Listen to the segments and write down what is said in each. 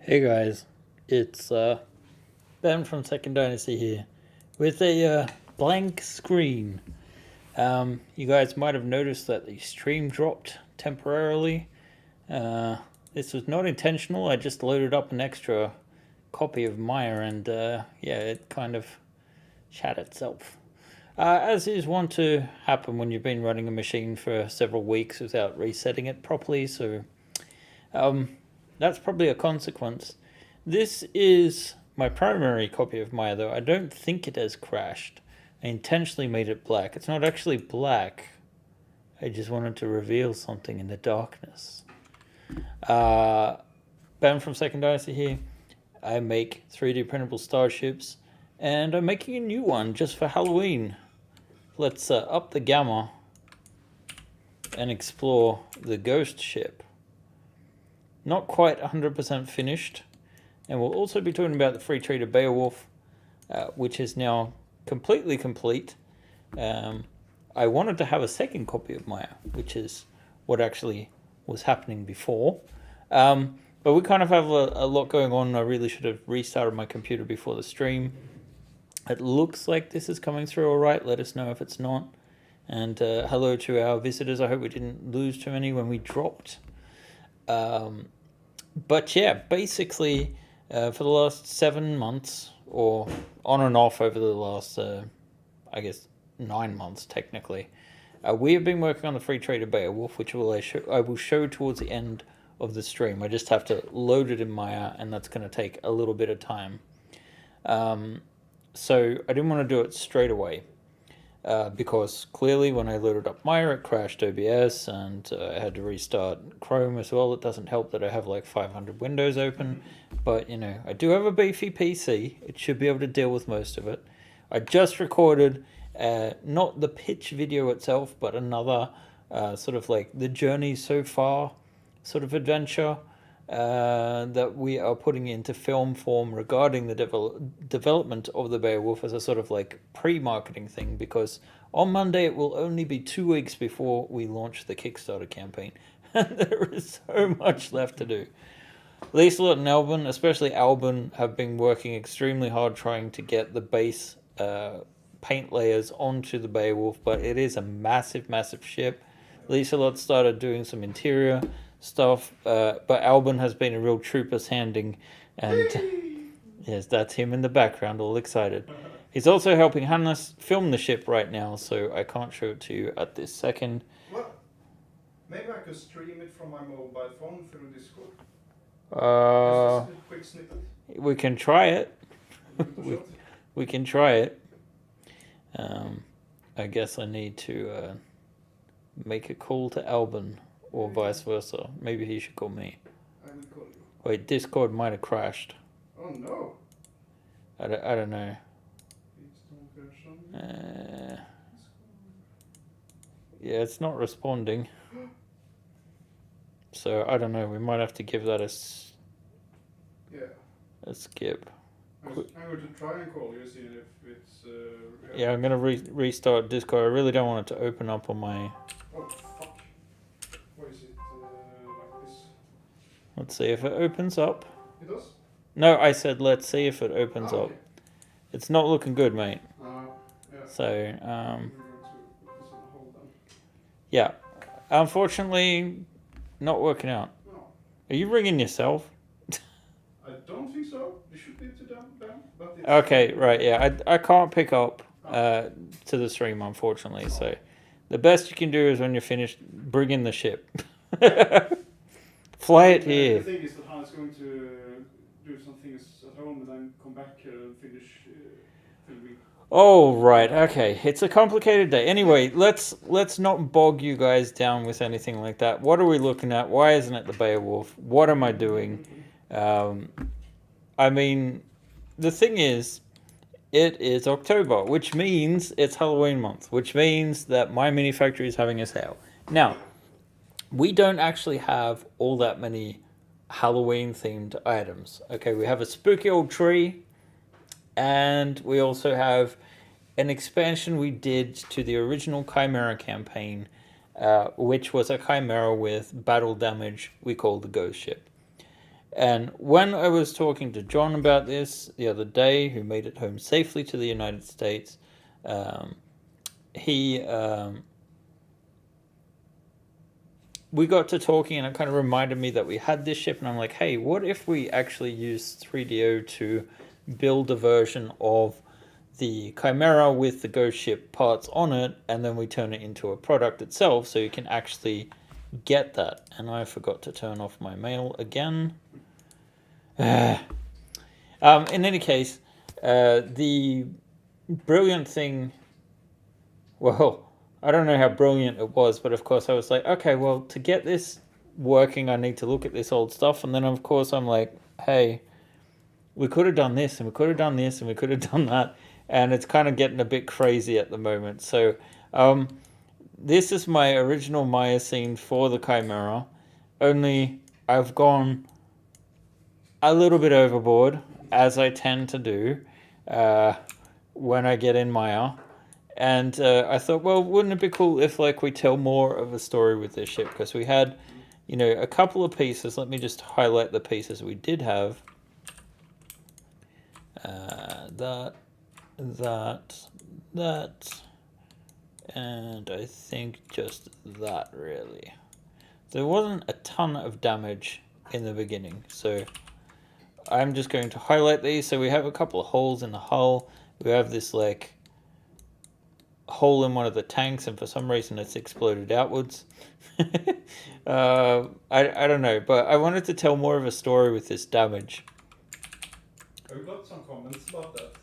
Hey guys, it's Ben from Second Dynasty here with a blank screen. You guys might have noticed that the stream dropped temporarily. This was not intentional, I just loaded up an extra copy of Maya and yeah, it kind of shat itself. As is wont to happen when you've been running a machine for several weeks without resetting it properly, so that's probably a consequence. This is my primary copy of Maya, though. I don't think it has crashed. I intentionally made it black. It's not actually black. I just wanted to reveal something in the darkness. Ben from Second Dynasty here. I make 3D printable starships, and I'm making a new one just for Halloween. Let's up the gamma and explore the ghost ship. Not quite 100% finished, and we'll also be talking about the free trader Beowulf, which is now completely complete. I wanted to have a second copy of Maya, which is what actually was happening before. But we kind of have a lot going on. I really should have restarted my computer before the stream. It looks like this is coming through all right. Let us know if it's not. And hello to our visitors. I hope we didn't lose too many when we dropped. But yeah, basically, for the last 7 months, or on and off over the last, I guess, 9 months technically, we have been working on the free trader Beowulf, which I will show towards the end of the stream. I just have to load it in Maya, and that's going to take a little bit of time. So I didn't want to do it straight away. Because clearly when I loaded up Maya, it crashed OBS, and I had to restart Chrome as well. It doesn't help that I have like 500 windows open, but you know, I do have a beefy PC. It should be able to deal with most of it. I just recorded not the pitch video itself, but another sort of like the journey so far sort of adventure that we are putting into film form regarding the development of the Beowulf as a sort of like pre-marketing thing, because on Monday it will only be 2 weeks before we launch the Kickstarter campaign, and there is so much left to do. Lieselot and Albin, especially Albin, have been working extremely hard trying to get the base paint layers onto the Beowulf, but it is a massive ship. Lieselot started doing some interior stuff, but Albin has been a real trooper's handing, and yes, that's him in the background, all excited. He's also helping Hannes film the ship right now, so I can't show it to you at this second. Well, maybe I could stream it from my mobile phone through Discord. Just a quick snippet. We can try it. we can try it. I guess I need to make a call to Albin. Or vice versa. Maybe he should call me. I will call you. Wait, Discord might have crashed. Oh no. I don't know. Yeah, it's not responding. So I don't know. We might have to give that a skip. I'm going to try and call you, see if it's. Yeah, I'm gonna restart Discord. I really don't want it to open up on my. Oh fuck. Why is it like this? Let's see if it opens up. It does? No, I said let's see if it opens up. Okay. It's not looking good, mate. Yeah. So, yeah. Unfortunately, not working out. No. Are you ringing yourself? I don't think so. You should be to them, but it's Okay, right, yeah. I can't pick up to the stream, unfortunately. So, the best you can do is when you're finished, bring in the ship. Fly it here. The thing is that Hans is going to do some things at home and then come back here and finish filming. Oh, right, okay. It's a complicated day. Anyway, let's not bog you guys down with anything like that. What are we looking at? Why isn't it the Beowulf? What am I doing? I mean, the thing is, it is October, which means it's Halloween month, which means that my mini factory is having a sale. Now, we don't actually have all that many Halloween themed items. Okay, we have a spooky old tree, and we also have an expansion we did to the original Chimera campaign, which was a Chimera with battle damage we call the Ghost Ship. And when I was talking to John about this the other day, who made it home safely to the United States, we got to talking, and it kind of reminded me that we had this ship, and I'm like, hey, what if we actually use 3DO to build a version of the Chimera with the Ghost ship parts on it, and then we turn it into a product itself, so you can actually get that. And I forgot to turn off my mail again. In any case, the brilliant thing, well, I don't know how brilliant it was, but of course I was like, okay, well, to get this working, I need to look at this old stuff. And then, of course, I'm like, hey, we could have done this, and we could have done this, and we could have done that. And it's kind of getting a bit crazy at the moment. So this is my original Maya scene for the Chimera, only I've gone a little bit overboard, as I tend to do when I get in Maya. And I thought, well, wouldn't it be cool if like we tell more of a story with this ship? Because we had, a couple of pieces. Let me just highlight the pieces we did have. That, and I think just that, really. There wasn't a ton of damage in the beginning, so I'm just going to highlight these. So we have a couple of holes in the hull. We have this like hole in one of the tanks, and for some reason it's exploded outwards. I don't know, but I wanted to tell more of a story with this damage. I've got some comments about that.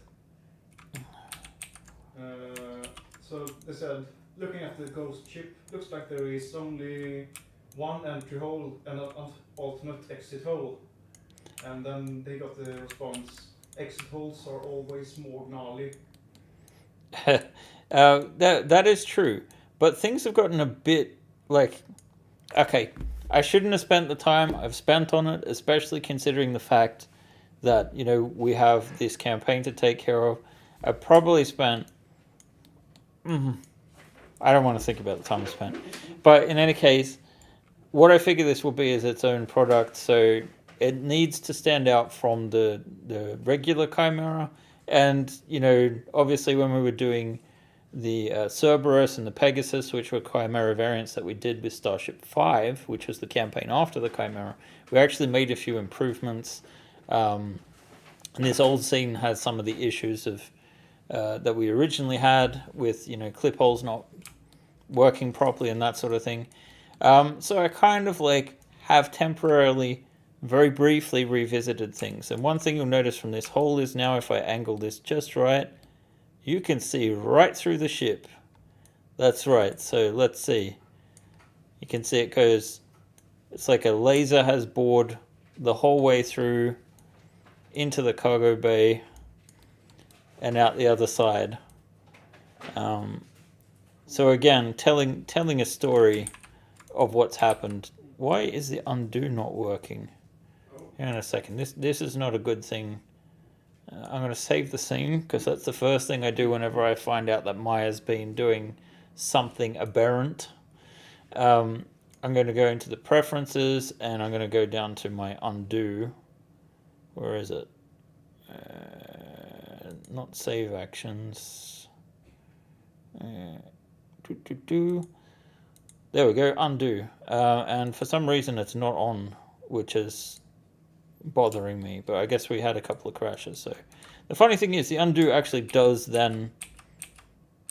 So they said, looking at the Ghost ship, looks like there is only one entry hole and an alternate exit hole. And then they got the response, exit holes are always more gnarly. That is true, but things have gotten a bit like, okay, I shouldn't have spent the time I've spent on it, especially considering the fact that we have this campaign to take care of. I probably spent I don't want to think about the time I spent, but in any case, what I figure this will be is its own product, so it needs to stand out from the regular Chimera. And obviously when we were doing the Cerberus and the Pegasus, which were Chimera variants that we did with Starship 5, which was the campaign after the Chimera, we actually made a few improvements. And this old scene has some of the issues of that we originally had with clip holes not working properly and that sort of thing. So I kind of like have temporarily, very briefly revisited things. And one thing you'll notice from this hole is now if I angle this just right, you can see right through the ship. That's right. So let's see. You can see it goes, it's like a laser has bored the whole way through into the cargo bay and out the other side. So again, telling a story of what's happened. Why is the undo not working? Hang on a second. This is not a good thing. I'm going to save the scene because that's the first thing I do whenever I find out that Maya's been doing something aberrant. I'm going to go into the preferences and I'm going to go down to my undo. Where is it? Not save actions. There we go, undo. And for some reason it's not on, which is bothering me, but I guess we had a couple of crashes. So the funny thing is the undo actually does then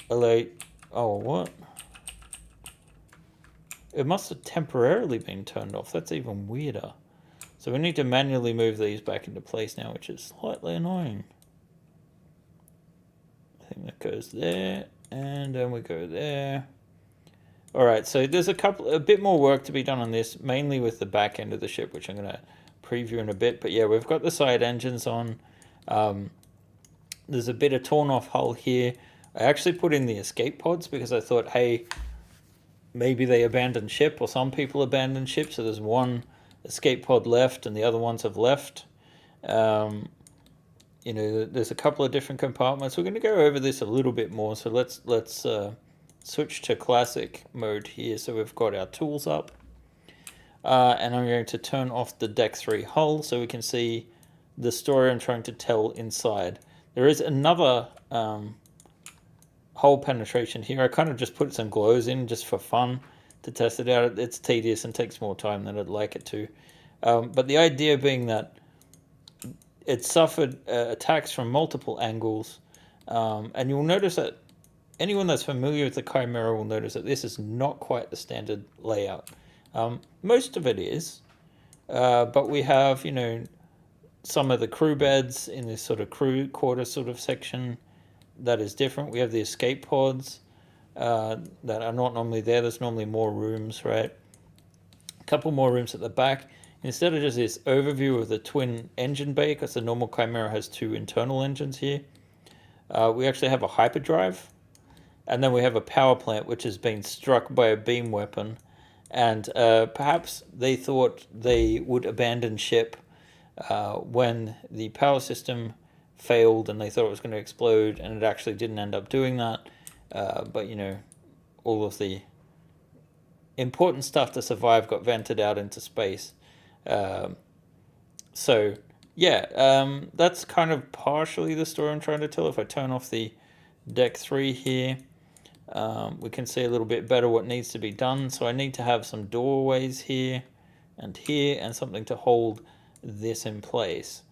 alert. Oh, what? It must have temporarily been turned off. That's even weirder. So we need to manually move these back into place now, which is slightly annoying. I think that goes there, and then we go there. All right, so there's a bit more work to be done on this, mainly with the back end of the ship, which I'm going to preview in a bit. But yeah, we've got the side engines on. There's a bit of torn off hull here. I actually put in the escape pods because I thought, hey, maybe they abandoned ship, or some people abandoned ship, so there's one escape pod left and the other ones have left. There's a couple of different compartments. We're going to go over this a little bit more, so let's switch to classic mode here. So we've got our tools up. and I'm going to turn off the deck 3 hull so we can see the story I'm trying to tell inside. There is another hull penetration here. I kind of just put some glows in just for fun to test it out. It's tedious and takes more time than I'd like it to. But the idea being that it suffered attacks from multiple angles, and you'll notice that anyone that's familiar with the Chimera will notice that this is not quite the standard layout. Most of it is, but we have, some of the crew beds in this sort of crew quarter sort of section that is different. We have the escape pods that are not normally there. There's normally more rooms, right? A couple more rooms at the back. Instead of just this overview of the twin engine bay, because the normal Chimera has 2 internal engines here, we actually have a hyperdrive, and then we have a power plant which has been struck by a beam weapon, and perhaps they thought they would abandon ship when the power system failed and they thought it was going to explode, and it actually didn't end up doing that. But all of the important stuff to survive got vented out into space. So yeah, that's kind of partially the story I'm trying to tell. If I turn off the deck 3 here, we can see a little bit better what needs to be done. So I need to have some doorways here, and something to hold this in place.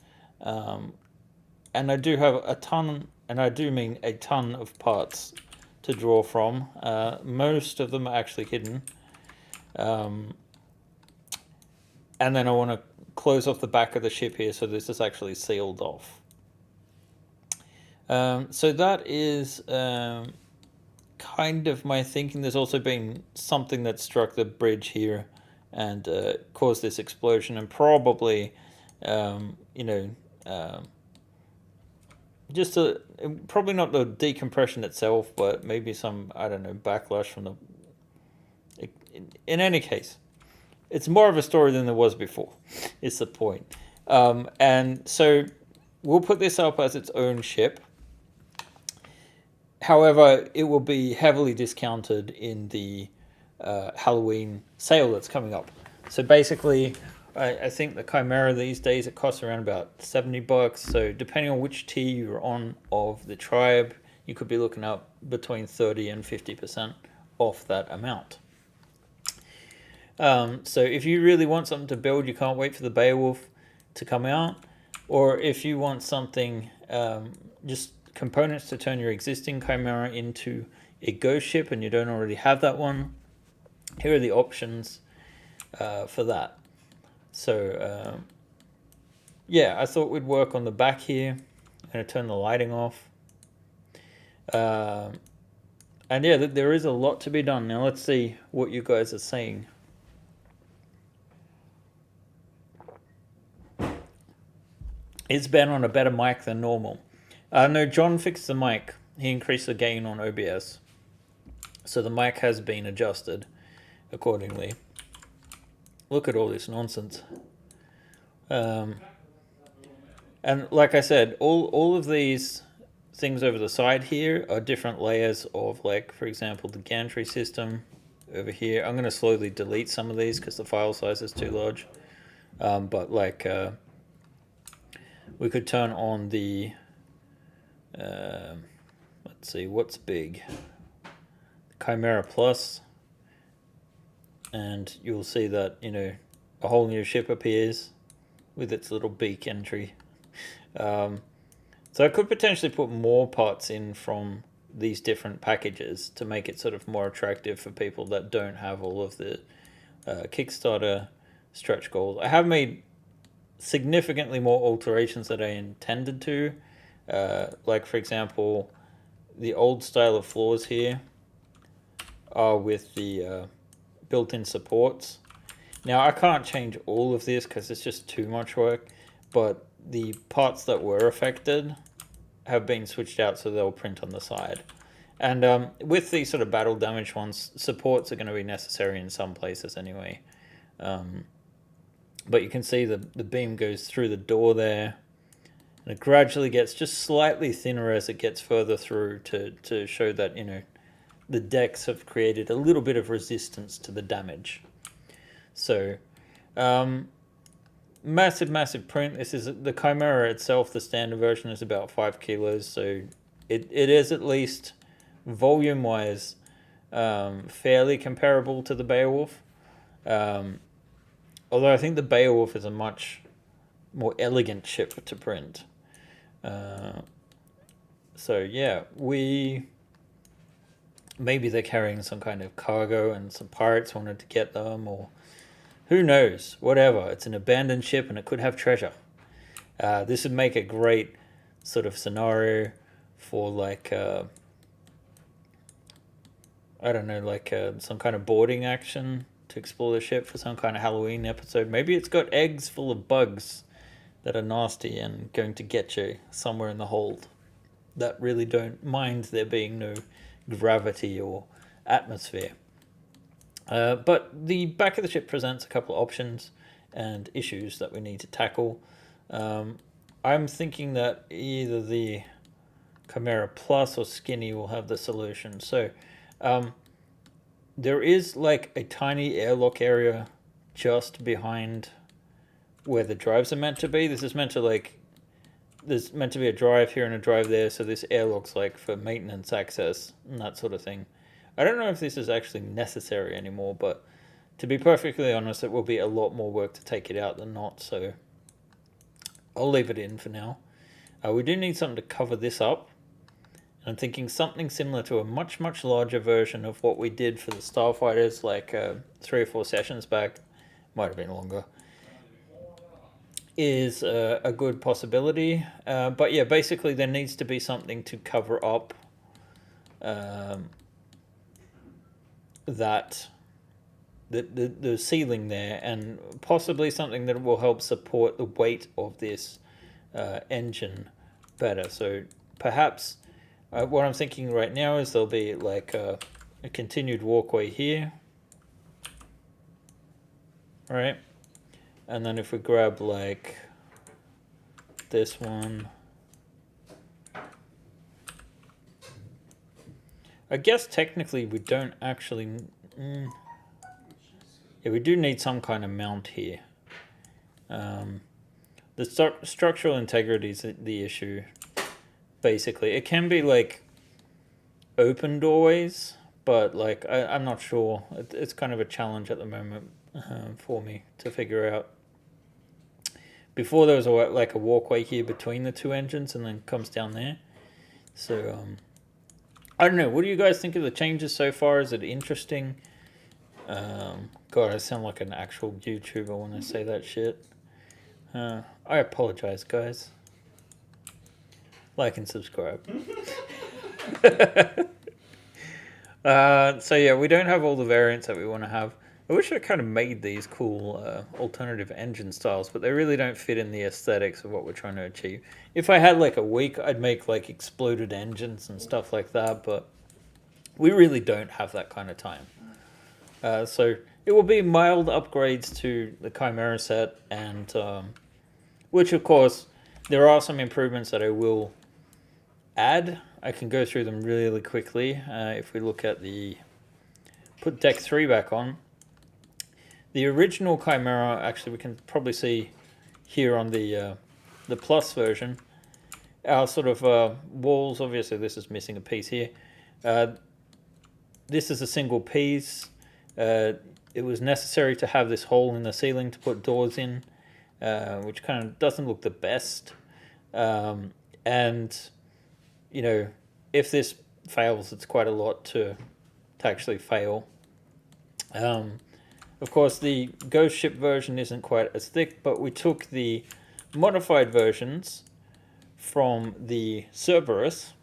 And I do have a ton, and I do mean a ton of parts to draw from. Most of them are actually hidden. And then I want to close off the back of the ship here so this is actually sealed off. So that is kind of my thinking. There's also been something that struck the bridge here and caused this explosion, and probably, just probably not the decompression itself, but maybe some, I don't know, backlash from the... In any case, it's more of a story than there was before, is the point. And so we'll put this up as its own ship. However, it will be heavily discounted in the Halloween sale that's coming up. So basically, I think the Chimera these days, it costs around about $70. So depending on which tier you're on of the tribe, you could be looking up between 30 and 50% off that amount. So if you really want something to build, you can't wait for the Beowulf to come out. Or if you want something, just components to turn your existing Chimera into a ghost ship and you don't already have that one, here are the options for that. So yeah, I thought we'd work on the back here. I'm going to turn the lighting off. And yeah, there is a lot to be done. Now let's see what you guys are saying. Is Ben on a better mic than normal? No, John fixed the mic. He increased the gain on OBS. So the mic has been adjusted accordingly. Look at all this nonsense. And like I said, all of these things over the side here are different layers of, like, for example, the gantry system over here. I'm going to slowly delete some of these because the file size is too large. But like... we could turn on the, let's see, what's big? Chimera Plus. And you'll see that, a whole new ship appears with its little beak entry. So I could potentially put more parts in from these different packages to make it sort of more attractive for people that don't have all of the Kickstarter stretch goals. I have made significantly more alterations that I intended to, like for example, the old style of floors here are with the built-in supports. Now I can't change all of this because it's just too much work, but the parts that were affected have been switched out so they'll print on the side. And with these sort of battle damage ones, supports are going to be necessary in some places anyway. But you can see the beam goes through the door there, and it gradually gets just slightly thinner as it gets further through to show that, the decks have created a little bit of resistance to the damage. So Massive print. This is the Chimera itself. The standard version is about 5 kilos, so it is at least volume wise fairly comparable to the Beowulf. Although I think the Beowulf is a much more elegant ship to print. So yeah, maybe they're carrying some kind of cargo and some pirates wanted to get them, or who knows, whatever. It's an abandoned ship and it could have treasure. This would make a great sort of scenario for like, I don't know, like some kind of boarding action to explore the ship for some kind of Halloween episode. Maybe it's got eggs full of bugs that are nasty and going to get you somewhere in the hold that really don't mind there being no gravity or atmosphere. But the back of the ship presents a couple of options and issues that we need to tackle. I'm thinking that either the Chimera Plus or Skinny will have the solution. So there is like a tiny airlock area just behind where the drives are meant to be. This is meant to like, there's meant to be a drive here and a drive there, so this airlock's like for maintenance access and that sort of thing. I don't know if this is actually necessary anymore, but to be perfectly honest, it will be a lot more work to take it out than not, so I'll leave it in for now. We do need something to cover this up. I'm thinking something similar to a much larger version of what we did for the Starfighters like 3 or 4 sessions back, might have been longer, is a good possibility. But yeah, basically there needs to be something to cover up that the ceiling there, and possibly something that will help support the weight of this engine better. So perhaps what I'm thinking right now is there'll be like a continued walkway here, right? And then if we grab like this one, I guess technically we don't actually, yeah, we do need some kind of mount here. The structural integrity is the issue, basically. It can be like open doorways, but like I'm not sure. It's kind of a challenge at the moment for me to figure out. Before there was like a walkway here between the 2 engines and then comes down there. So I don't know. What do you guys think of the changes so far? Is it interesting? God, I sound like an actual YouTuber when I say that shit. I apologize, guys. Like and subscribe. So yeah, we don't have all the variants that we want to have. I wish I kind of made these cool alternative engine styles, but they really don't fit in the aesthetics of what we're trying to achieve. If I had like a week, I'd make like exploded engines and stuff like that, but we really don't have that kind of time. So it will be mild upgrades to the Chimera set, and which of course there are some improvements that I will add. I can go through them really quickly. If we look at put deck 3 back on. The original Chimera, actually we can probably see here on the Plus version, our sort of walls, obviously this is missing a piece here. This is a single piece. It was necessary to have this hole in the ceiling to put doors in, which kind of doesn't look the best. And, you know, if this fails, it's quite a lot to actually fail. Of course, the Ghost Ship version isn't quite as thick, but we took the modified versions from the Cerberus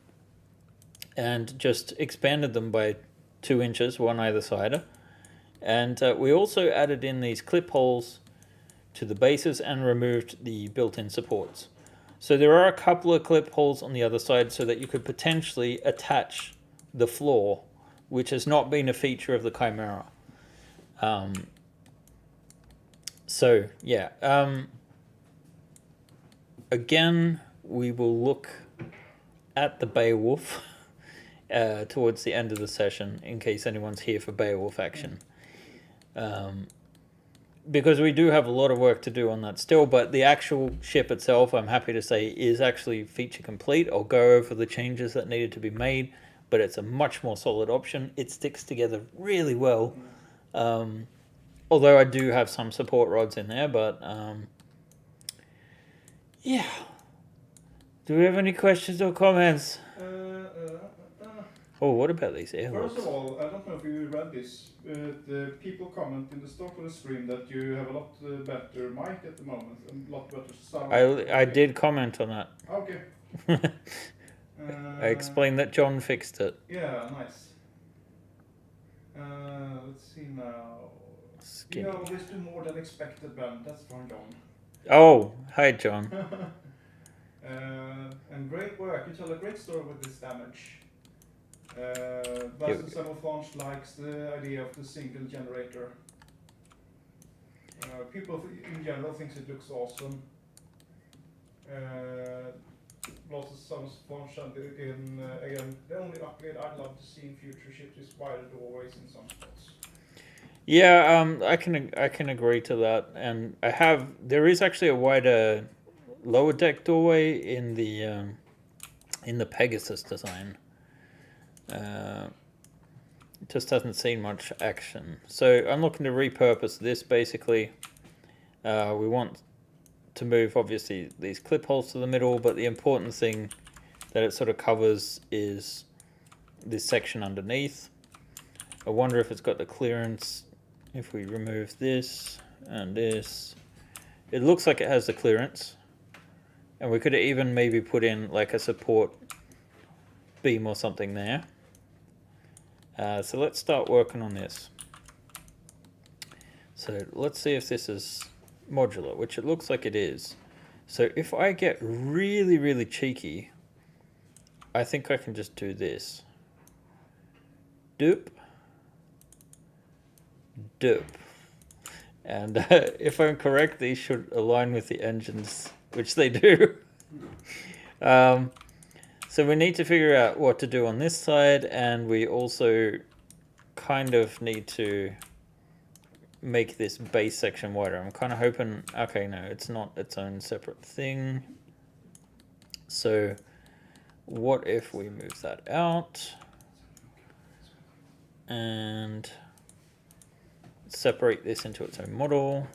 and just expanded them by 2 inches, one either side. And we also added in these clip holes to the bases and removed the built-in supports. So there are a couple of clip holes on the other side so that you could potentially attach the floor, which has not been a feature of the Chimera. So yeah, again, we will look at the Beowulf towards the end of the session in case anyone's here for Beowulf action. because we do have a lot of work to do on that still, but the actual ship itself, I'm happy to say, is actually feature complete. I'll go over the changes that needed to be made, but it's a much more solid option. It sticks together really well. Although I do have some support rods in there, but yeah. Do we have any questions or comments? Oh, what about these airlocks? First of all, I don't know if you read this, the people comment in the start of the stream that you have a lot better mic at the moment, and a lot better sound. I did comment on that. Okay. I explained that John fixed it. Yeah, nice. Let's see now. Skinny. You always do more than expected, Ben. That's from John. Oh, hi, John. And great work. You tell a great story with this damage. Basil Samofange likes the idea of the single generator. People in general thinks it looks awesome. Basil Samofange and again, the only upgrade I'd love to see in future ships is wider doorways in some spots. Yeah, I can agree to that, and there is actually a wider lower deck doorway in the Pegasus design. It just hasn't seen much action. So I'm looking to repurpose this basically. We want to move obviously these clip holes to the middle, but the important thing that it sort of covers is this section underneath. I wonder if it's got the clearance. If we remove this and this, it looks like it has the clearance. And we could even maybe put in like a support beam or something there. So let's start working on this. So let's see if this is modular, which it looks like it is. So if I get really, really cheeky, I think I can just do this. Doop. Doop. And if I'm correct, these should align with the engines, which they do. So we need to figure out what to do on this side, and we also kind of need to make this base section wider. I'm kind of hoping, okay, no, it's not its own separate thing. So what if we move that out and separate this into its own model?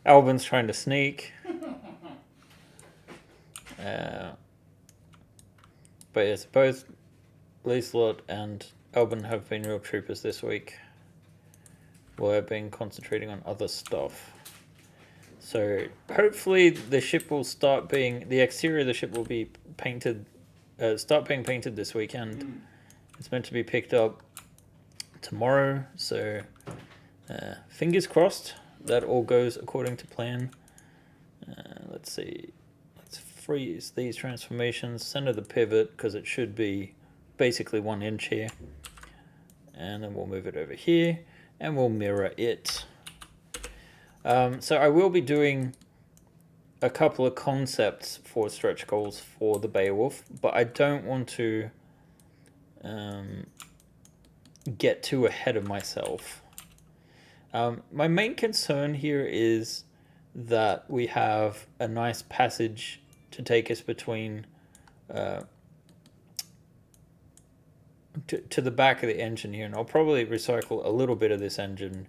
Albin's trying to sneak. But yes, both Lieslot and Albin have been real troopers this week. While I've been concentrating on other stuff. So hopefully the ship will start being, the exterior of the ship will be painted, start being painted this weekend. It's meant to be picked up tomorrow, so fingers crossed that all goes according to plan. Let's see. Freeze these transformations, center the pivot because it should be basically 1 inch here, and then we'll move it over here and we'll mirror it. So I will be doing a couple of concepts for stretch goals for the Beowulf, but I don't want to get too ahead of myself. My main concern here is that we have a nice passage to take us between to the back of the engine here, and I'll probably recycle a little bit of this engine.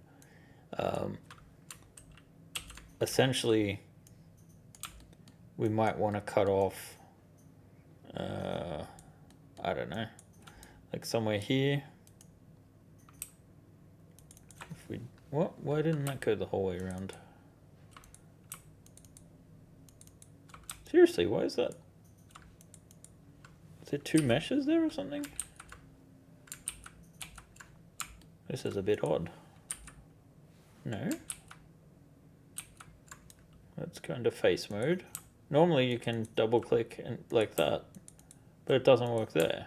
Essentially, we might want to cut off, I don't know, like somewhere here. If we, what? Why didn't that go the whole way around? Seriously, why is that? Is there 2 meshes there or something? This is a bit odd. No. Let's go into face mode. Normally you can double click and like that, but it doesn't work there.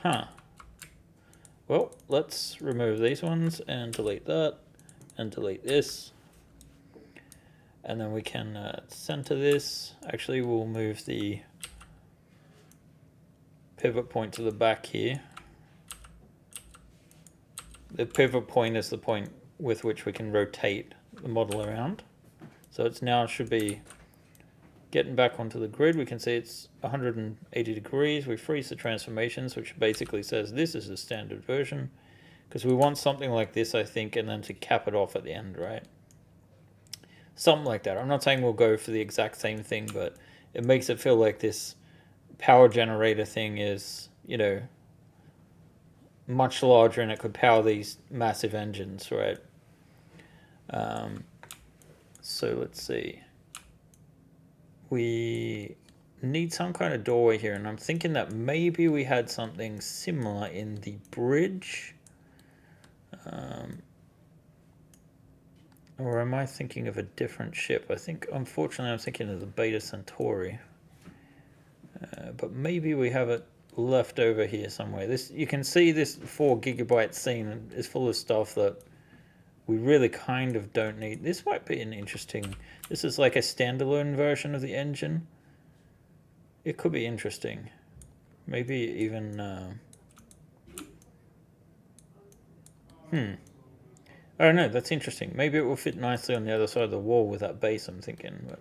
Huh. Well, let's remove these ones and delete that and delete this. And then we can center this. Actually, we'll move the pivot point to the back here. the pivot point is the point with which we can rotate the model around. So it's now should be getting back onto the grid. We can see it's 180 degrees. We freeze the transformations, which basically says this is the standard version, because we want something like this, I think, and then to cap it off at the end, right? Something like that. I'm not saying we'll go for the exact same thing, but it makes it feel like this power generator thing is, you know, much larger and it could power these massive engines, right? So let's see. We need some kind of doorway here, and I'm thinking that maybe we had something similar in the bridge. Or am I thinking of a different ship? I think, unfortunately, I'm thinking of the Beta Centauri. But maybe we have it left over here somewhere. This, you can see this 4 gigabyte scene is full of stuff that we really kind of don't need. This might be an interesting... This is like a standalone version of the engine. It could be interesting. Maybe even... I don't know, that's interesting. Maybe it will fit nicely on the other side of the wall with that base, I'm thinking. But...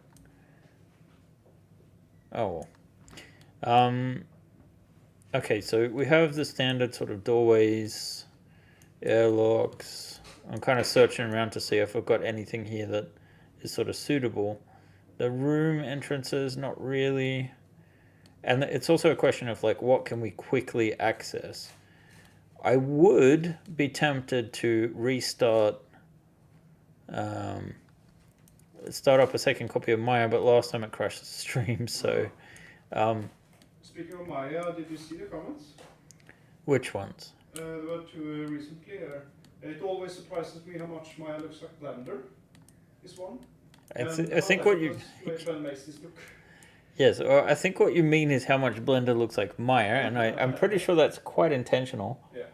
Oh well. Okay, so we have the standard sort of doorways, airlocks. I'm kind of searching around to see if I've got anything here that is sort of suitable. The room entrances, not really. And it's also a question of like, what can we quickly access? I would be tempted to restart, start up a second copy of Maya, but last time it crashed the stream, so... Speaking of Maya, did you see the comments? Which ones? There were 2 recently. It always surprises me how much Maya looks like Blender. This one. I think what you... Ben makes this look. Yes, I think what you mean is how much Blender looks like Maya, and I'm pretty sure that's quite intentional. Yeah.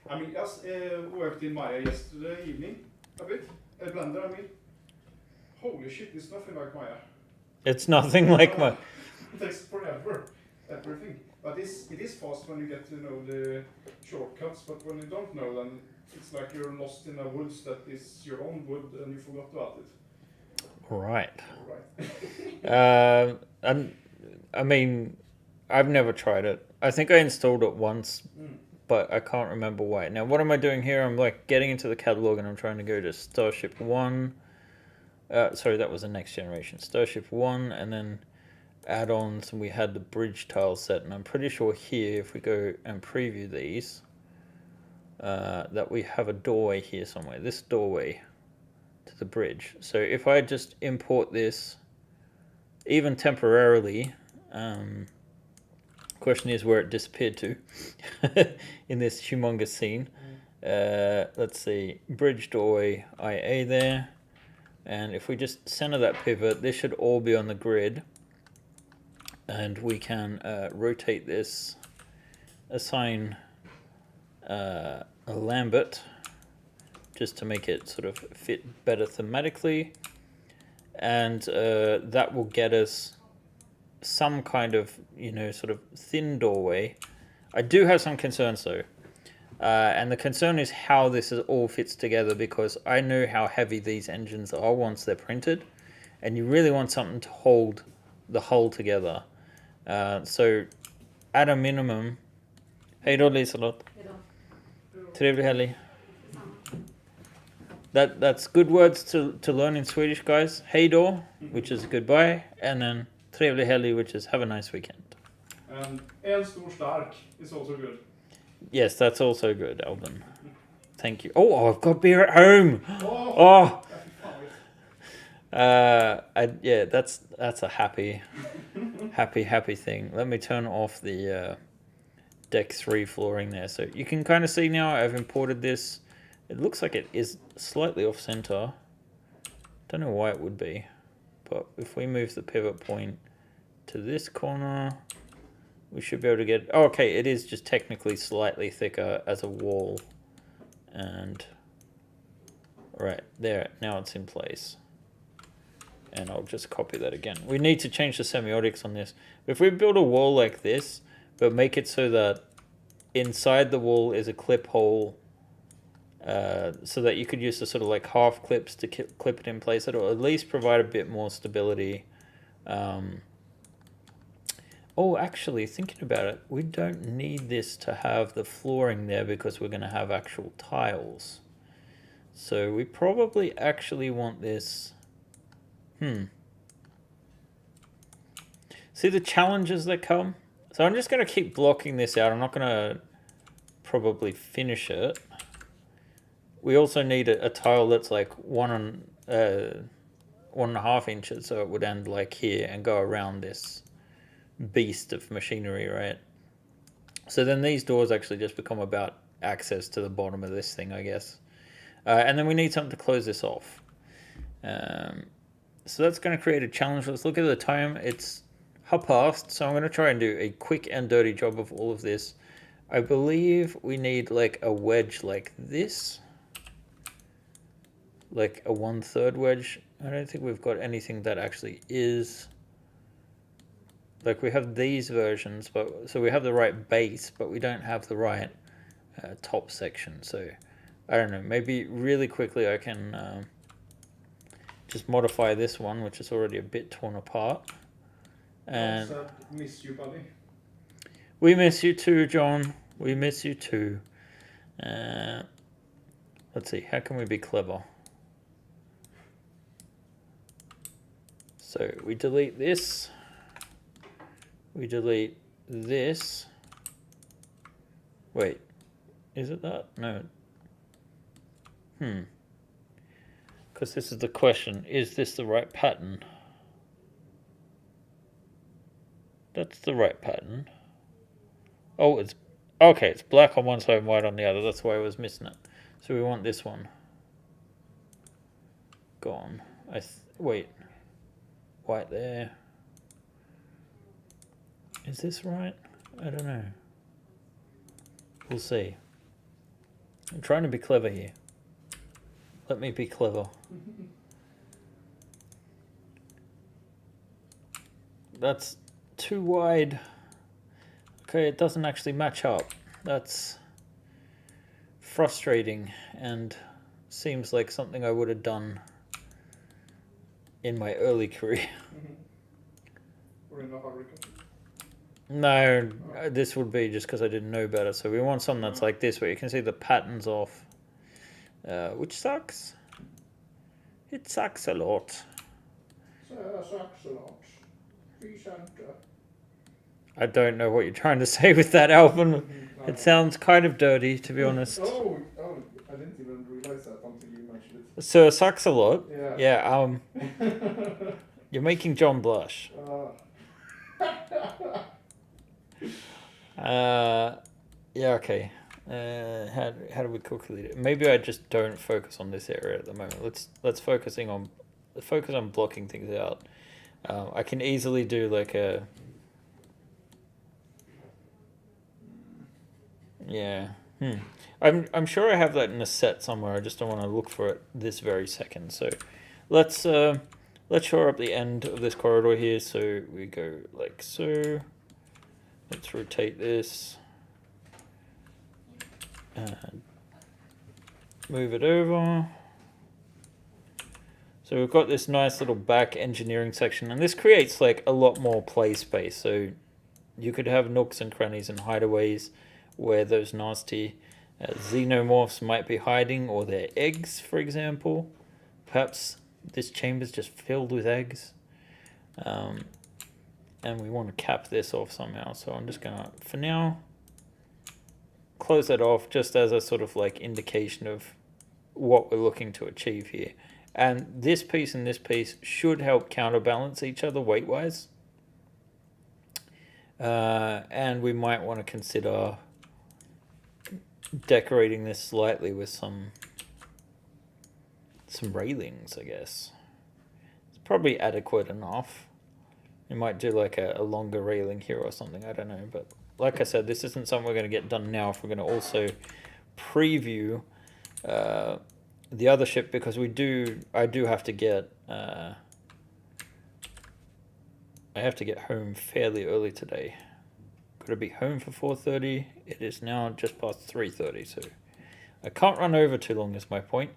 I mean, just worked in Maya yesterday evening a bit. Blender, I mean. Holy shit, it's nothing like Maya. It's nothing like Maya. It takes forever, everything. But it is fast when you get to know the shortcuts, but when you don't know them, it's like you're lost in a woods that is your own wood and you forgot about it. Right. Right. I mean, I've never tried it. I think I installed it once, but I can't remember why. Now, what am I doing here? I'm like getting into the catalog and I'm trying to go to Starship 1. Sorry, that was the next generation. Starship 1, and then add-ons, and we had the bridge tile set, and I'm pretty sure here, if we go and preview these, that we have a doorway here somewhere. This doorway to the bridge. So if I just import this, even temporarily, question is where it disappeared to in this humongous scene. Let's see, bridge doorway IA there, and if we just center that pivot, this should all be on the grid, and we can rotate this, assign a Lambert just to make it sort of fit better thematically, and that will get us some kind of, you know, sort of thin doorway. I do have some concerns though, and the concern is how this all fits together, because I know how heavy these engines are once they're printed, and you really want something to hold the hull together. So at a minimum, hej då Liselott. Trevlig helg. That's good words to learn in Swedish, guys. Hej då, which is goodbye, and then trevlig helg, which is have a nice weekend. And en stor stark is also good. Yes, that's also good, Alban. Thank you. Oh, I've got beer at home. Oh. Yeah, that's a happy thing. Let me turn off the deck 3 flooring there, so you can kind of see now I've imported this. It looks like it is slightly off center. Don't know why it would be, but if we move the pivot point to this corner, we should be able to get... Oh, okay, it is just technically slightly thicker as a wall. And right there, now it's in place. And I'll just copy that again. We need to change the semiotics on this. If we build a wall like this, but make it so that inside the wall is a clip hole so that you could use the sort of like half clips to clip it in place, or at least provide a bit more stability. Oh, actually, thinking about it, we don't need this to have the flooring there because we're going to have actual tiles. So we probably actually want this. See the challenges that come? So I'm just going to keep blocking this out. I'm not going to probably finish it. We also need a tile that's like 1.5 inches, so it would end like here and go around this beast of machinery, right? So then these doors actually just become about access to the bottom of this thing, I guess. And then we need something to close this off. So that's going to create a challenge. Let's look at the time. It's 1:30, so I'm going to try and do a quick and dirty job of all of this. I believe we need like a wedge like this. Like a 1/3 wedge. I don't think we've got anything that actually is. Like we have these versions, but so we have the right base, but we don't have the right top section. So I don't know. Maybe really quickly I can just modify this one, which is already a bit torn apart. And miss you, buddy. We miss you too, John. We miss you too. Let's see. How can we be clever? So we delete this. We delete this. Wait, is it that? No. Because this is the question. Is this the right pattern? That's the right pattern. Oh, it's... Okay, it's black on one side and white on the other. That's why I was missing it. So we want this one. Gone. Wait. White there. Is this right? I don't know. We'll see. I'm trying to be clever here. Let me be clever. That's too wide. Okay, it doesn't actually match up. That's frustrating and seems like something I would have done in my early career. Or in a hurry. No, this would be just because I didn't know better. So we want something that's like this, where you can see the patterns off, which sucks. It sucks a lot. Sucks a lot. I don't know what you're trying to say with that, Alvin. It sounds kind of dirty, to be honest. Oh, I didn't even realize that until you mentioned it. So it sucks a lot. Yeah. You're making John blush. Yeah, okay. How do we calculate it? Maybe I just don't focus on this area at the moment. Let's focus on blocking things out. I can easily do like a... Yeah. I'm sure I have that in a set somewhere. I just don't want to look for it this very second. So let's shore up the end of this corridor here. So we go like so. Let's rotate this. And move it over. So we've got this nice little back engineering section, and this creates like a lot more play space. So you could have nooks and crannies and hideaways where those nasty xenomorphs might be hiding, or their eggs, for example. Perhaps this chamber's just filled with eggs. And we want to cap this off somehow. So I'm just going to, for now, close that off just as a sort of like indication of what we're looking to achieve here. And this piece and this piece should help counterbalance each other weight-wise. And we might want to consider decorating this slightly with some railings, I guess. It's probably adequate enough. You might do like a longer railing here or something, I don't know. But like I said, this isn't something we're going to get done now if we're going to also preview the other ship, because I do have to get I have to get home fairly early today. Got to be home for 4:30. It is now just past 3:30, so I can't run over too long is my point.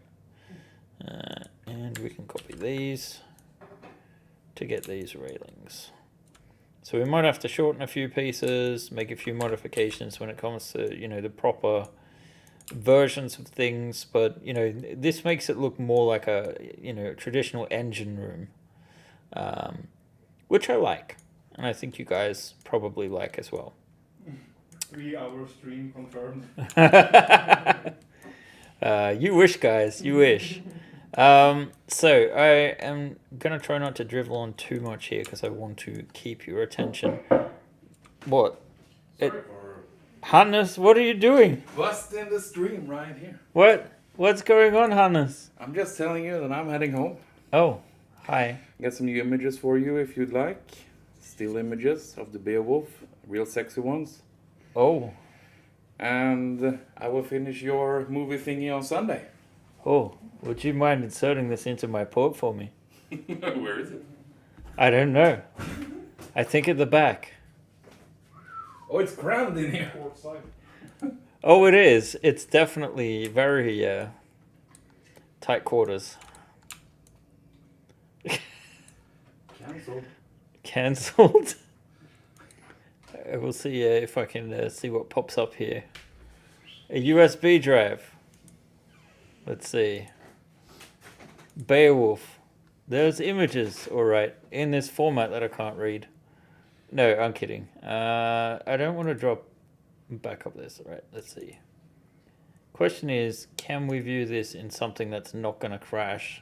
And we can copy these to get these railings. So we might have to shorten a few pieces, make a few modifications when it comes to, you know, the proper versions of things, but, you know, this makes it look more like a, you know, traditional engine room, which I like, and I think you guys probably like as well. 3-hour stream confirmed. You wish, guys, you wish. So I am gonna try not to drivel on too much here because I want to keep your attention. What? Hannes, what are you doing? Busting the stream right here. What's going on, Hannes? I'm just telling you that I'm heading home. Oh, hi. Got some new images for you if you'd like. Still images of the Beowulf, real sexy ones. Oh, And I will finish your movie thingy on Sunday. oh, would you mind inserting this into my port for me? Where is it? I don't know. I think at the back. Oh, it's crammed in here. Port side. Oh, it is. It's definitely very tight quarters. Cancelled. Cancelled. I will see if I can see what pops up here. A USB drive. Let's see. Beowulf. There's images, alright, in this format that I can't read. No, I'm kidding. I don't want to drop back up this. Right, let's see. Question is, can we view this in something that's not going to crash?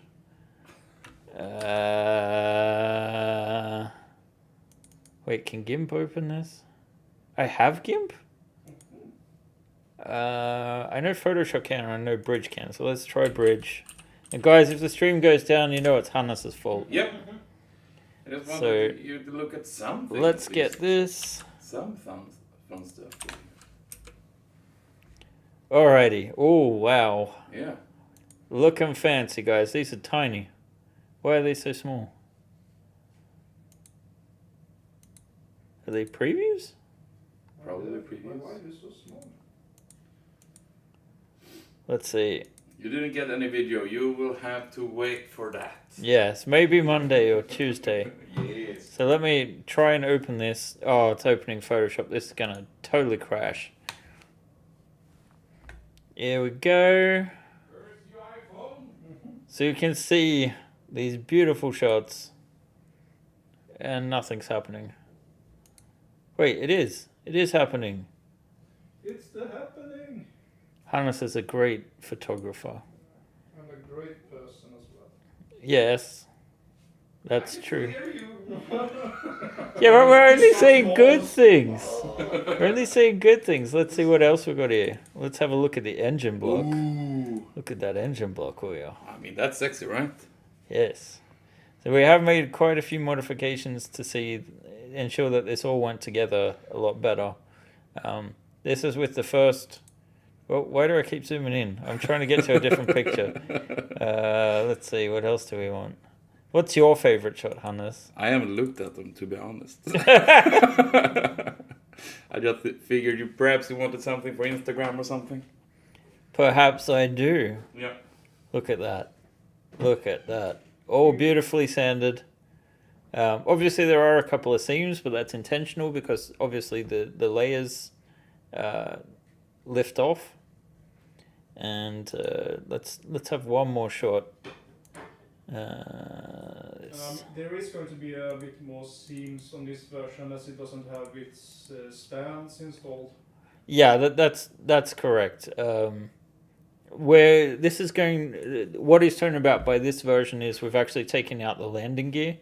Wait, can GIMP open this? I have GIMP? I know Photoshop can, and I know Bridge can, so let's try Bridge. And guys, if the stream goes down, you know it's Hannes' fault. Yep. I just wanted you to look at something. Let's get this. Some fun stuff. Alrighty. Oh, wow. Yeah. Looking fancy, guys. These are tiny. Why are they so small? Are they previews? Probably previews. Why are they so small? Let's see. You didn't get any video. You will have to wait for that. Yes, maybe Monday or Tuesday. Yes. So let me try and open this. Oh, it's opening Photoshop. This is gonna totally crash. Here we go. So you can see these beautiful shots. And nothing's happening. Wait, it is. It is happening. It's the happening. Hannes is a great photographer. I'm a great person as well. Yes, that's true. Hear you. Yeah, but we're only saying good things. We're only saying good things. Let's see what else we've got here. Let's have a look at the engine block. Ooh. Look at that engine block, will you? I mean, that's sexy, right? Yes. So we have made quite a few modifications to ensure that this all went together a lot better. This is with the first... Well, why do I keep zooming in? I'm trying to get to a different picture. Let's see, what else do we want? What's your favorite shot, Hannes? I haven't looked at them, to be honest. I just figured you wanted something for Instagram or something. Perhaps I do. Yeah. Look at that. Look at that. All beautifully sanded. Obviously, there are a couple of seams, but that's intentional because obviously the layers lift off. And let's have one more shot. There is going to be a bit more seams on this version as it doesn't have its stands installed. Yeah, that's correct. Where this is going, what he's talking about by this version is we've actually taken out the landing gear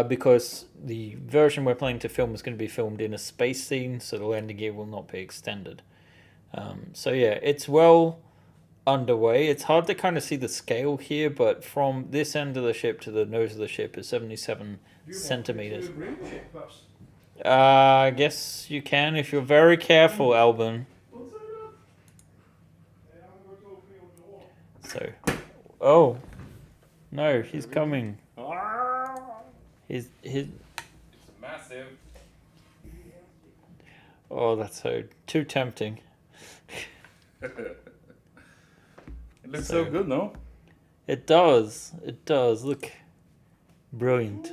because the version we're planning to film is going to be filmed in a space scene, so the landing gear will not be extended. So yeah, it's well underway. It's hard to kind of see the scale here, but from this end of the ship to the nose of the ship is 77 centimeters. I guess you can if you're very careful, Albin. So, oh no, he's coming. He's It's massive. Oh, that's so too tempting. It looks so good, no? It does. It does. Look. Brilliant.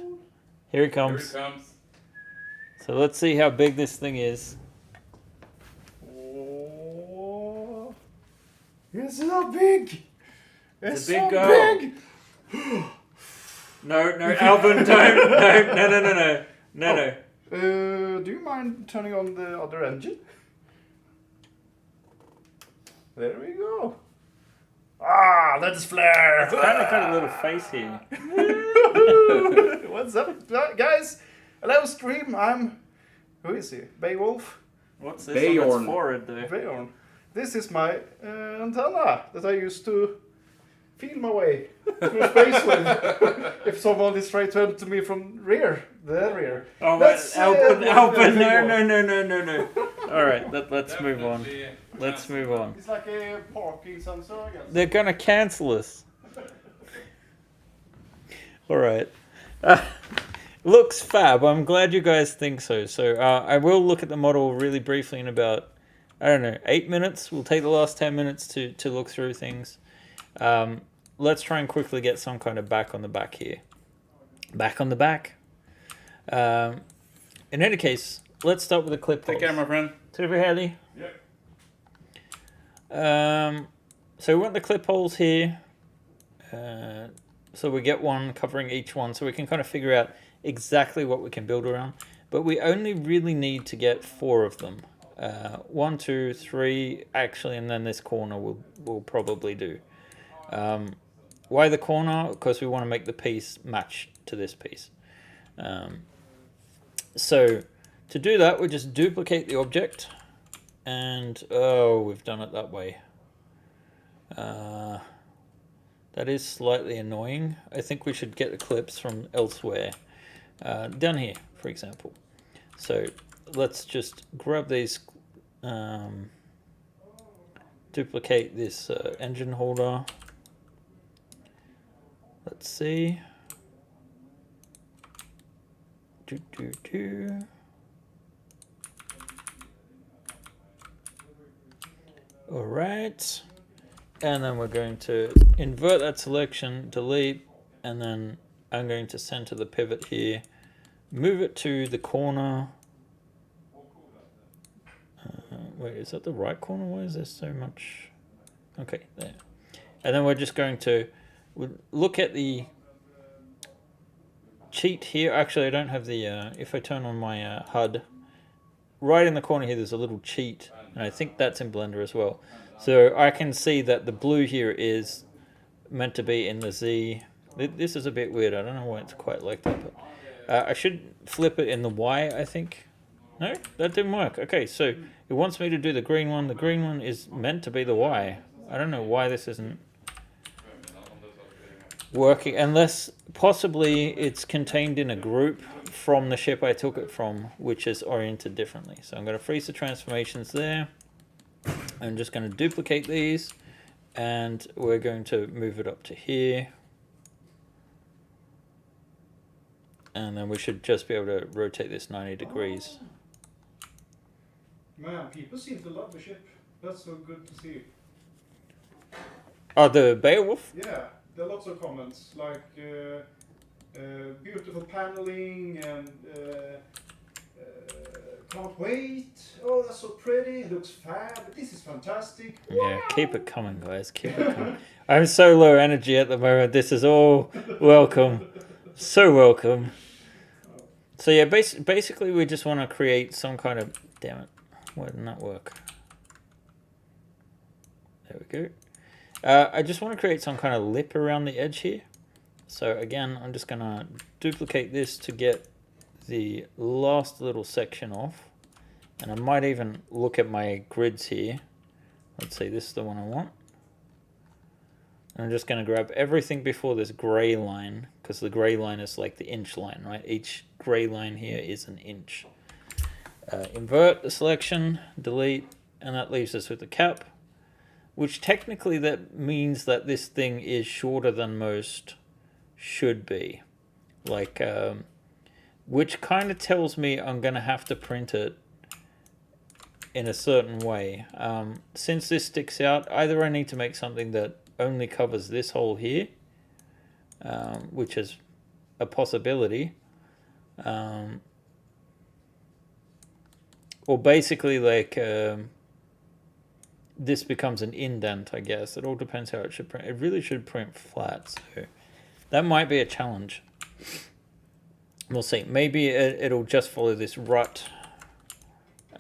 Here it comes. Here it comes. So let's see how big this thing is. Oh, it's so big. It's a big goal. No, Alvin, don't. No. Do you mind turning on the other engine? There we go. Ah, let's flare. Kind of got a little face here. What's up, guys? Hello, stream. Who is he? Beowulf? What's this Beorn. on its forehead, though? Beorn. This is my antenna that I used to feel my way through space with. If someone is trying to enter me from the rear. Oh, Let's, Alvin, the no. All right, let's move on. Let's move on. It's like a parking sensor, I guess. They're gonna cancel us. All right. Looks fab. I'm glad you guys think so. So I will look at the model really briefly in about, I don't know, 8 minutes. We'll take the last 10 minutes to look through things. Let's try and quickly get some kind of back on the back here. Back on the back. In any case, let's start with the clip. Take care, my friend. Super handy. Yep. So we want the clip holes here. So we get one covering each one, so we can kind of figure out exactly what we can build around. But we only really need to get 4 of them. 1, 2, 3, actually, and then this corner will probably do. Why the corner? Because we want to make the piece match to this piece. So to do that, we just duplicate the object, and we've done it that way. That is slightly annoying. I think we should get the clips from elsewhere. Down here, for example. So let's just grab these, duplicate this engine holder. Let's see. All right. And then we're going to invert that selection, delete, and then I'm going to center the pivot here, move it to the corner. Wait, is that the right corner? Why is there so much? Okay, there. And then we're just going to look at the cheat here. Actually, I don't have the, if I turn on my HUD, right in the corner here, there's a little cheat, and I think that's in Blender as well. So I can see that the blue here is meant to be in the Z. This is a bit weird. I don't know why it's quite like that, but I should flip it in the Y, I think. No, that didn't work. Okay, so it wants me to do the green one. The green one is meant to be the Y. I don't know why this isn't working, unless possibly it's contained in a group from the ship I took it from, which is oriented differently. So I'm going to freeze the transformations there. I'm just going to duplicate these, and we're going to move it up to here. And then we should just be able to rotate this 90 degrees. Man, people seem to love the ship. That's so good to see. Oh, the Beowulf? Yeah, there are lots of comments like beautiful paneling and can't wait. Oh, that's so pretty. It looks fab. This is fantastic. Yeah, keep it coming, guys. Keep it coming. I'm so low energy at the moment. This is all welcome. So welcome. So yeah, basically we just want to create some kind of... Damn it. Why didn't that work? There we go. I just want to create some kind of lip around the edge here. So again, I'm just going to duplicate this to get the last little section off. And I might even look at my grids here. Let's see, this is the one I want. And I'm just going to grab everything before this gray line, because the gray line is like the inch line, right? Each gray line here is an inch. Invert the selection, delete, and that leaves us with the cap, which technically that means that this thing is shorter than most should be. Like, which kind of tells me I'm going to have to print it in a certain way. Since this sticks out, either I need to make something that only covers this hole here, which is a possibility. Or basically, like, this becomes an indent, I guess. It all depends how it should print. It really should print flat, so that might be a challenge. We'll see. Maybe it'll just follow this rut.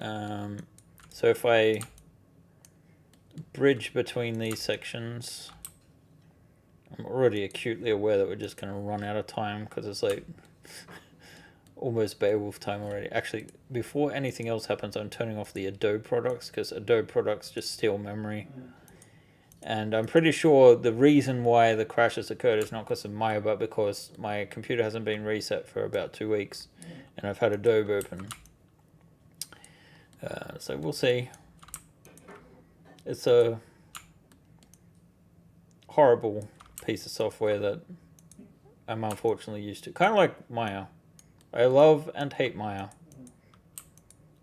So if I bridge between these sections, I'm already acutely aware that we're just going to run out of time because it's like almost Beowulf time already. Actually, before anything else happens, I'm turning off the Adobe products because Adobe products just steal memory. And I'm pretty sure the reason why the crashes occurred is not because of Maya, but because my computer hasn't been reset for about 2 weeks, and I've had Adobe open. So we'll see. It's a horrible piece of software that I'm unfortunately used to. Kind of like Maya. I love and hate Maya.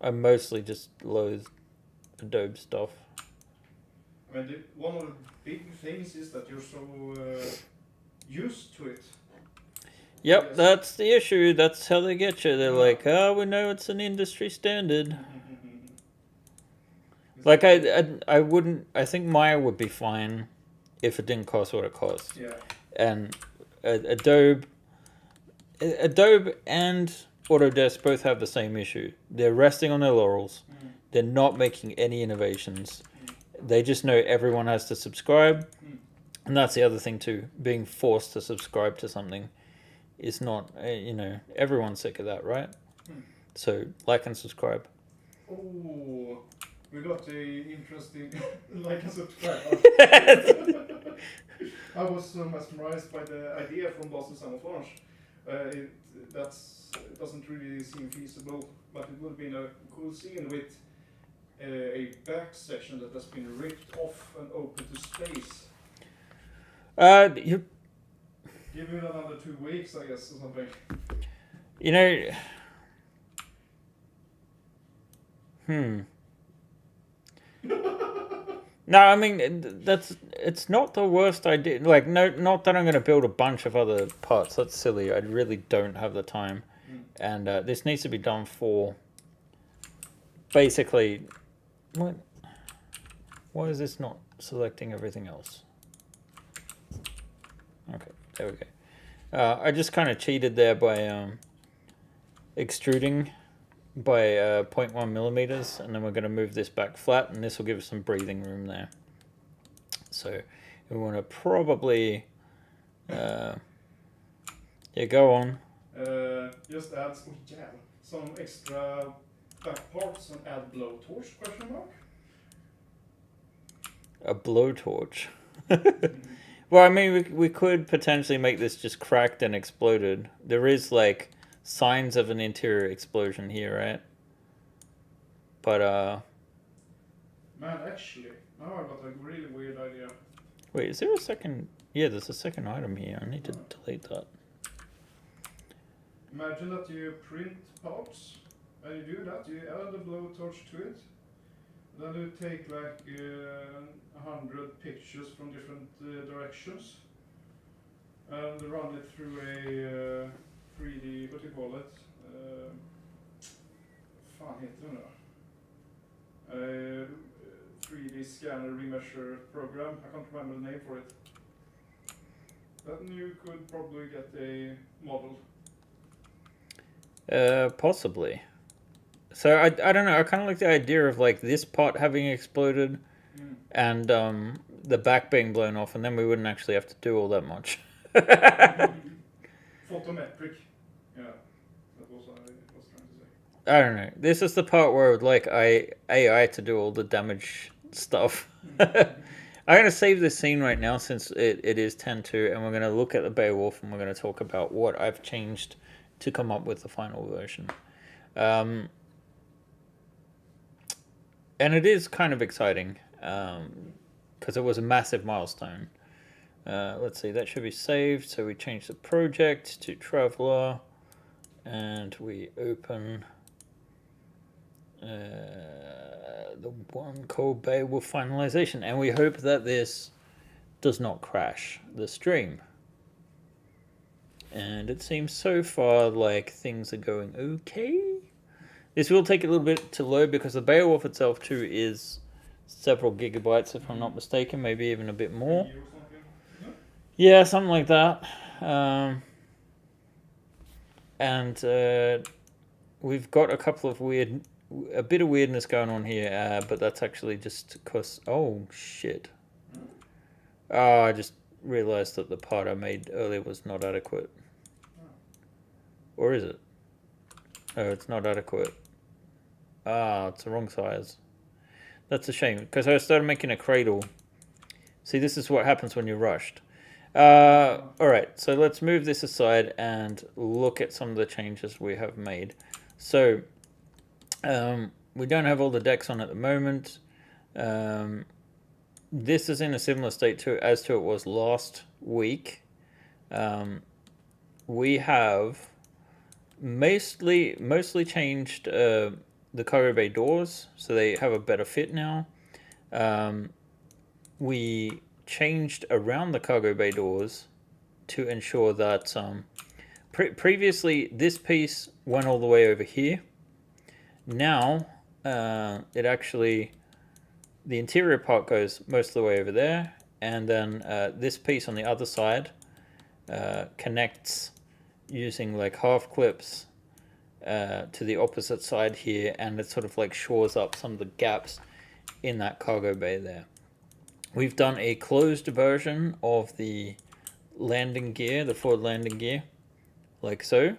I mostly just loathe Adobe stuff. I mean, one of the big things is that you're so used to it. Yep, Yes. that's the issue. That's how they get you. They're like, oh, we know it's an industry standard. Like, I wouldn't... I think Maya would be fine if it didn't cost what it costs. Yeah. And Adobe and Autodesk both have the same issue. They're resting on their laurels. They're not making any innovations. They just know everyone has to subscribe. And that's the other thing too. Being forced to subscribe to something is not, you know, everyone's sick of that, right? So like and subscribe. Oh, we got a interesting like and subscribe. I was so mesmerized by the idea from Boston Camouflage. It doesn't really seem feasible, but it would have been a cool scene with a back section that has been ripped off and open to space. You Give it another 2 weeks, I guess, or something. You know, No, I mean, it's not the worst idea. Like, no, not that I'm going to build a bunch of other parts. That's silly. I really don't have the time. And this needs to be done for basically... What? Why is this not selecting everything else? Okay, there we go. I just kind of cheated there by extruding by 0.1 millimeters, and then we're going to move this back flat, and this will give us some breathing room there. So we want to probably yeah, go on. Just add some extra back parts and add blowtorch, question mark? A blowtorch. Well, I mean, we could potentially make this just cracked and exploded. There is like signs of an interior explosion here, right? But Man, actually, now I got a really weird idea. wait, is there a second? Yeah, there's a second item here. I need to delete that. Imagine that you print parts, and you do that, you add a blowtorch to it, then you take like 100 pictures from different directions, and run it through a 3D, what do you call it? Fan heter det nu? 3D scanner remeasure program, I can't remember the name for it. Then you could probably get a model. Possibly. So I don't know. I kind of like the idea of like this part having exploded, and the back being blown off, and then we wouldn't actually have to do all that much. Photometric. Yeah, that was what I was trying to say. I don't know. This is the part where I would like AI to do all the damage stuff. I'm going to save this scene right now since it is 10:2, and we're going to look at the Beowulf, and we're going to talk about what I've changed to come up with the final version. And it is kind of exciting because it was a massive milestone. Let's see, that should be saved. So we change the project to Traveler, and we open the one called Beowulf Finalization, and we hope that this does not crash the stream. And it seems so far like things are going okay. This will take a little bit to load because the Beowulf itself too is several gigabytes, if I'm not mistaken, maybe even a bit more. Or something. No? Yeah, something like that. And we've got a couple of a bit of weirdness going on here, but that's actually just because, oh shit. Oh, I just realized that the part I made earlier was not adequate. Or is it? Oh, it's not adequate. Ah, it's the wrong size. That's a shame, because I started making a cradle. See, this is what happens when you're rushed. Alright, so let's move this aside and look at some of the changes we have made. So, we don't have all the decks on at the moment. This is in a similar state as to it was last week. We have mostly changed the cargo bay doors, so they have a better fit now. We changed around the cargo bay doors to ensure that previously this piece went all the way over here. Now it actually, the interior part goes most of the way over there, and then this piece on the other side connects using like half clips to the opposite side here, and it sort of like shores up some of the gaps in that cargo bay there. We've done a closed version of the landing gear, the forward landing gear, like so.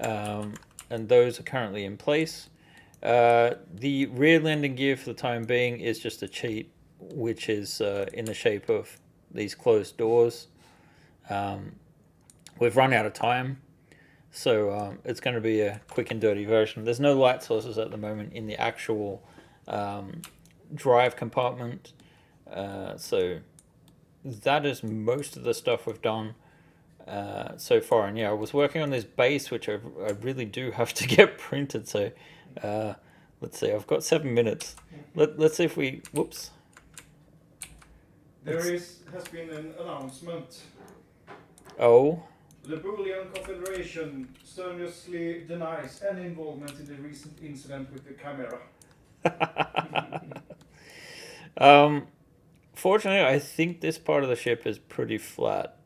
And those are currently in place. The rear landing gear for the time being is just a cheat, which is in the shape of these closed doors. We've run out of time, so it's going to be a quick and dirty version. There's no light sources at the moment in the actual drive compartment, so that is most of the stuff we've done so far. And yeah, I was working on this base, which I really do have to get printed, so let's see, I've got 7 minutes. Let's see if we, whoops. There has been an announcement. Oh. The Boolean Confederation strenuously denies any involvement in the recent incident with the Chimera. Fortunately, I think this part of the ship is pretty flat.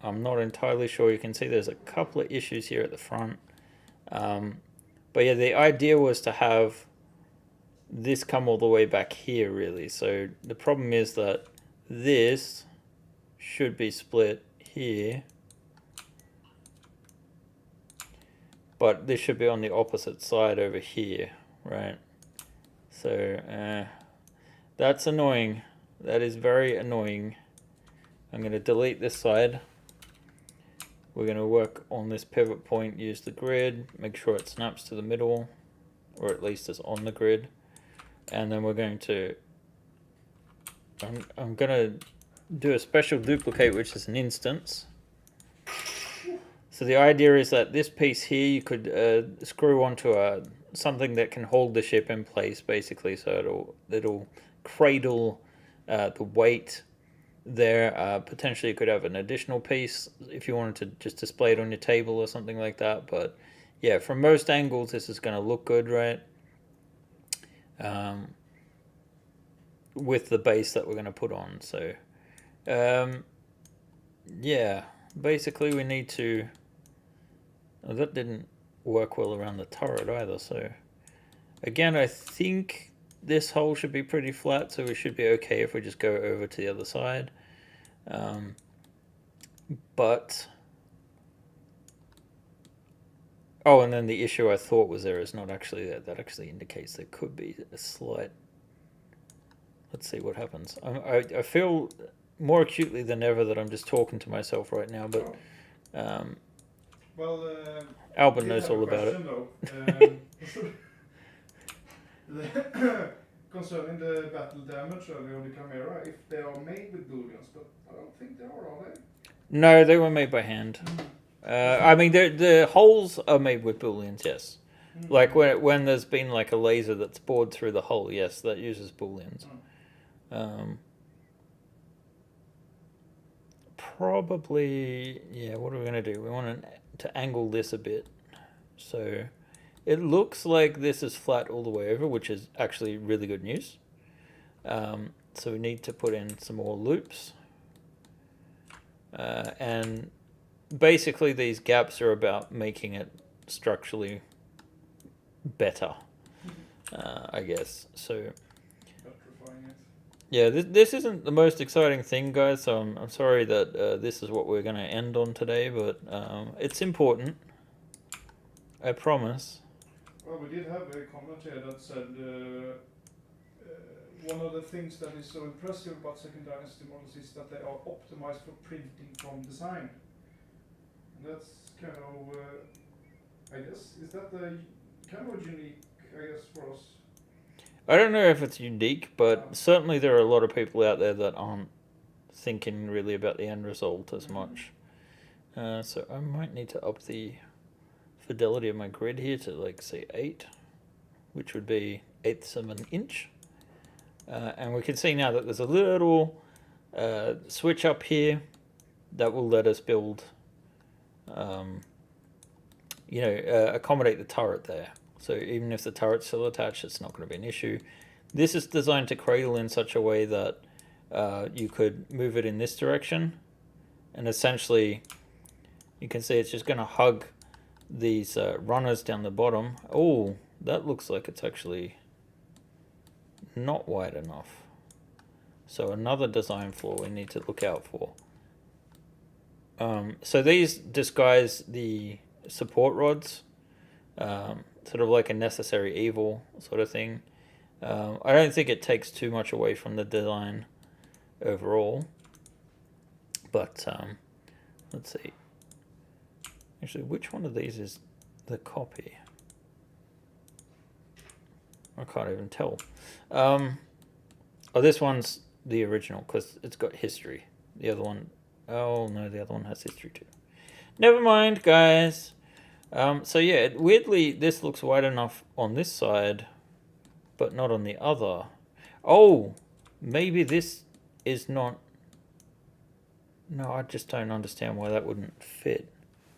I'm not entirely sure. You can see there's a couple of issues here at the front. But yeah, the idea was to have this come all the way back here, really. So the problem is that this should be split here, but this should be on the opposite side over here, right? So that's annoying. That is very annoying. I'm going to delete this side. We're going to work on this pivot point, use the grid, make sure it snaps to the middle, or at least it's on the grid. And then we're going to, I'm going to do a special duplicate, which is an instance. So the idea is that this piece here, you could screw onto something that can hold the ship in place, basically. So it'll cradle the weight there. Potentially you could have an additional piece if you wanted to just display it on your table or something like that. But yeah, from most angles, this is going to look good, right? With the base that we're going to put on. So yeah, basically we need to, oh, that didn't work well around the turret either. So again, I think this hole should be pretty flat, so we should be okay if we just go over to the other side. But oh, and then the issue I thought was there is not actually there. That actually indicates there could be a slight. Let's see what happens. I feel more acutely than ever that I'm just talking to myself right now, but well, Albin knows all about it. Concerning the battle damage earlier on the Chimera, if they are made with booleans, but I don't think they are they? No, they were made by hand. I mean, the holes are made with booleans, yes. Like when there's been like a laser that's bored through the hole, yes, that uses booleans. probably, yeah, what are we going to do? We want to angle this a bit. So it looks like this is flat all the way over, which is actually really good news. So we need to put in some more loops. And basically these gaps are about making it structurally better, I guess. So yeah, this isn't the most exciting thing, guys, so I'm sorry that this is what we're going to end on today, but it's important. I promise. Well, we did have a comment here that said one of the things that is so impressive about Second Dynasty models is that they are optimized for printing from design. And that's kind of, I guess, is that the kind of unique, I guess, for us? I don't know if it's unique, but certainly there are a lot of people out there that aren't thinking really about the end result as much. So I might need to up the fidelity of my grid here to, like, say 8, which would be 1/8 of an inch. And we can see now that there's a little switch up here that will let us build, accommodate the turret there. So even if the turret's still attached, it's not going to be an issue. This is designed to cradle in such a way that you could move it in this direction. And essentially, you can see it's just going to hug these runners down the bottom. Oh, that looks like it's actually not wide enough. So another design flaw we need to look out for. So these disguise the support rods, sort of like a necessary evil sort of thing. I don't think it takes too much away from the design overall, but let's see. Actually, which one of these is the copy? I can't even tell. Oh, this one's the original because it's got history. The other one, oh no, the other one has history too. Never mind, guys. So yeah, weirdly, this looks wide enough on this side, but not on the other. Oh, maybe this is not. No, I just don't understand why that wouldn't fit.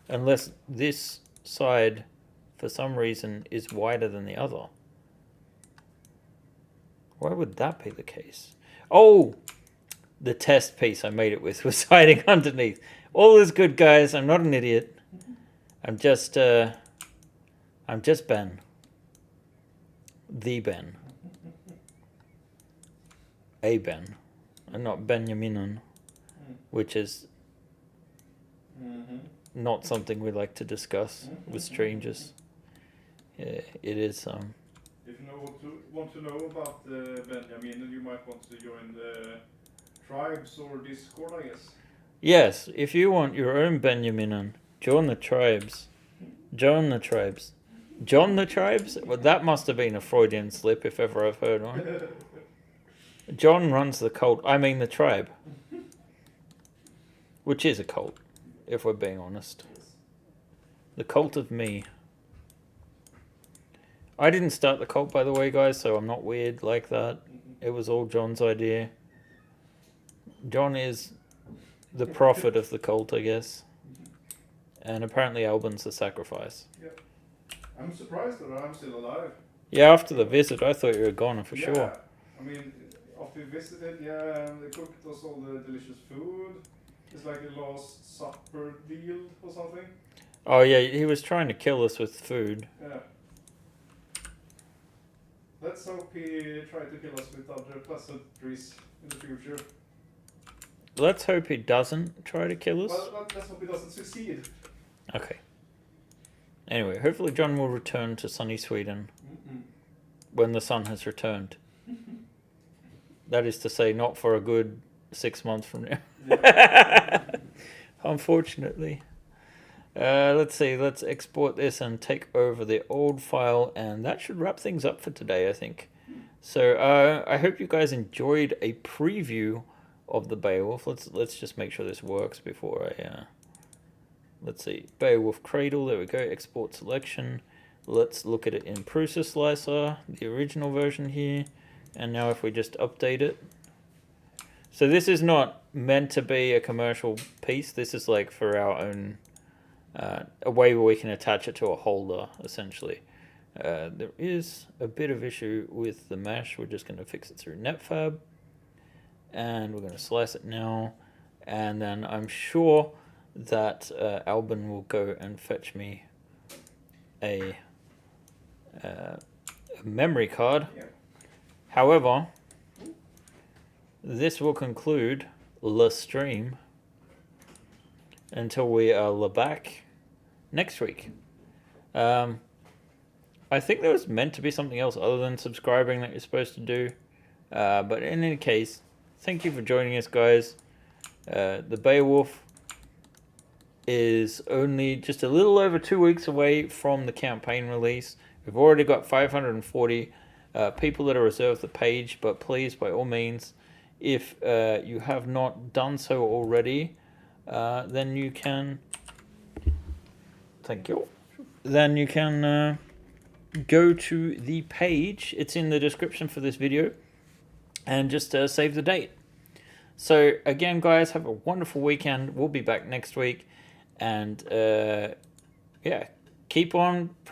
Unless this side, for some reason, is wider than the other. Why would that be the case? Oh, the test piece I made it with was hiding underneath. All is good, guys. I'm not an idiot. I'm just Ben. The Ben. A Ben. And not Benjaminon, which is not something we like to discuss with strangers. Yeah, it is. If you want to know about Benjamin, you might want to join the tribes or Discord, I guess. Yes, if you want your own Benjaminon, join the tribes. Join the tribes. John the tribes? Well, that must have been a Freudian slip if ever I've heard one. John runs the cult. I mean the tribe. Which is a cult, if we're being honest. The cult of me. I didn't start the cult, by the way, guys, so I'm not weird like that. It was all John's idea. John is the prophet of the cult, I guess. And apparently Albin's the sacrifice. Yeah. I'm surprised that I'm still alive. Yeah, after the visit, I thought you were gone for sure. I mean, after we visited, and they cooked us all the delicious food. It's like a Last Supper deal or something. Oh yeah, he was trying to kill us with food. Yeah. Let's hope he tried to kill us with other pleasantries in the future. Let's hope he doesn't try to kill us. Well, let's hope he doesn't succeed. Okay. Anyway, hopefully John will return to sunny Sweden when the sun has returned. That is to say, not for a good 6 months from now. Yeah. Unfortunately. Let's see, let's export this and take over the old file, and that should wrap things up for today, I think. So I hope you guys enjoyed a preview of the Beowulf. Let's just make sure this works before I let's see, Beowulf Cradle, there we go, export selection. Let's look at it in Prusa Slicer, the original version here, and now if we just update it. So this is not meant to be a commercial piece. This is like for our own, a way where we can attach it to a holder, essentially. There is a bit of issue with the mesh. We're just going to fix it through NetFab. And we're going to slice it now. And then I'm sure that Albin will go and fetch me a memory card. Yeah. However, this will conclude the stream until we are back next week. I think there was meant to be something else other than subscribing that you're supposed to do. But in any case, thank you for joining us, guys. The Beowulf is only just a little over 2 weeks away from the campaign release. We've already got 540 people that have reserved the page, but please, by all means, if you have not done so already, then you can... Thank you. Then you can go to the page. It's in the description for this video. And just save the date. So, again, guys, have a wonderful weekend. We'll be back next week. And, yeah, keep on